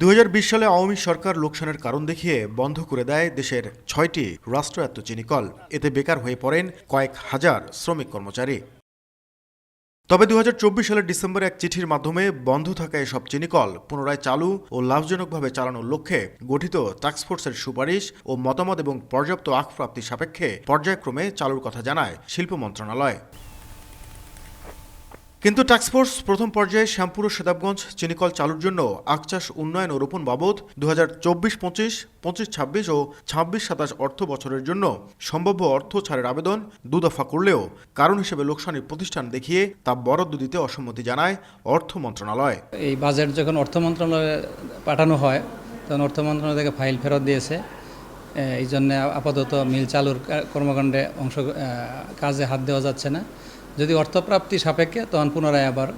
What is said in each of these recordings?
২০২০ সালে আওয়ামী সরকার লোকসানের কারণ দেখিয়ে বন্ধ করে দেয় দেশের ৬টি রাষ্ট্রায়ত্ত চিনিকল। এতে বেকার হয়ে পড়েন কয়েক হাজার শ্রমিক কর্মচারী। তবে ২০২৪ সালের ডিসেম্বরে এক চিঠির মাধ্যমে বন্ধ থাকা এসব চিনিকল পুনরায় চালু ও লাভজনকভাবে চালানোর লক্ষ্যে গঠিত টাস্কফোর্সের সুপারিশ ও মতামত এবং পর্যাপ্ত আখপ্রাপ্তি সাপেক্ষে পর্যায়ক্রমে চালুর কথা জানায় শিল্প মন্ত্রণালয়। কিন্তু টাস্কফোর্স প্রথম পর্যায়ে শ্যামপুর ও সেতাবগঞ্জ চিনিকল চালুর জন্য আখচাষ উন্নয়ন ও রোপণ বাবদ ২০২৪-২৫, ২৫-২৬ ও ২৬-২৭ অর্থ বছরের জন্য সম্ভাব্য অর্থ ছাড়ের আবেদন দুদফা করলেও কারণ হিসেবে লোকসানি প্রতিষ্ঠান দেখিয়ে তা বরাদ্দ দিতে অসম্মতি জানায় অর্থ মন্ত্রণালয়। এই বাজেট যখন অর্থ মন্ত্রণালয়ে পাঠানো হয় তখন অর্থ মন্ত্রণালয় থেকে ফাইল ফেরত দিয়েছে। এই জন্য আপাতত মিল চালুর কর্মকাণ্ডে কাজে হাত দেওয়া যাচ্ছে না। যদি অর্থপ্রাপ্তি সাপেক্ষে তখন পুনরায় আবার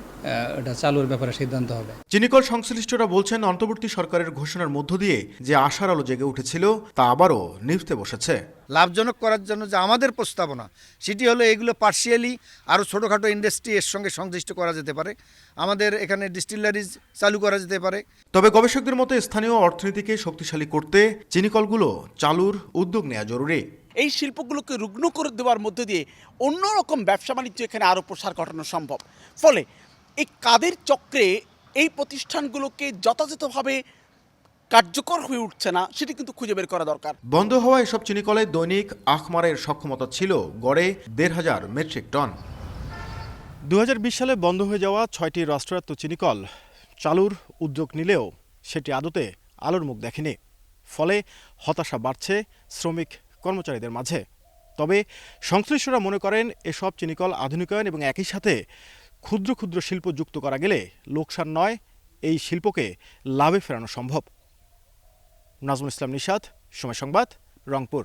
এটা চালুর ব্যাপারে সিদ্ধান্ত হবে। চিনিকল সংশ্লিষ্টরা বলছেন, অন্তর্বর্তী সরকারের ঘোষণার মধ্য দিয়ে যে আশার আলো জেগে উঠেছিল তা আবারও নিভতে বসেছে। লাভজনক করার জন্য যে আমাদের প্রস্তাবনা সেটি হলো এগুলো পার্শিয়ালি আরও ছোটোখাটো ইন্ডাস্ট্রি এর সঙ্গে সংশ্লিষ্ট করা যেতে পারে। আমাদের এখানে ডিস্টিলারিজ চালু করা যেতে পারে। তবে গবেষকদের মতে স্থানীয় অর্থনীতিকে শক্তিশালী করতে চিনিকলগুলো চালুর উদ্যোগ নেওয়া জরুরি। এই শিল্পগুলোকে রুগ্ন করে দেওয়ার মধ্যে দিয়ে অন্যরকম ব্যবসা বাণিজ্য এখানে আরও প্রসার ঘটানো সম্ভব। ফলে এই কাদের চক্রে এই প্রতিষ্ঠানগুলোকে যথাযথভাবে কার্যকর হয়ে উঠছে না সেটি কিন্তু খুঁজে বের করা দরকার। বন্ধ হওয়া এসব চিনিকলে দৈনিক আখমারের সক্ষমতা ছিল গড়ে ১,৫০০ মেট্রিক টন। ২০২০ সালে বন্ধ হয়ে যাওয়া ৬টি রাষ্ট্রায়ত্ত চিনিকল চালুর উদ্যোগ নিলেও সেটি আদতে আলোর মুখ দেখেনি। ফলে হতাশা বাড়ছে শ্রমিক কর্মচারীদের মাঝে। তবে সংশ্লিষ্টরা মনে করেন এসব চিনিকল আধুনিকায়ন এবং একই সাথে ক্ষুদ্র ক্ষুদ্র শিল্প যুক্ত করা গেলে লোকসান নয়, এই শিল্পকে লাভে ফেরানো সম্ভব। নাজমুল ইসলাম নিশাত, সময় সংবাদ, রংপুর।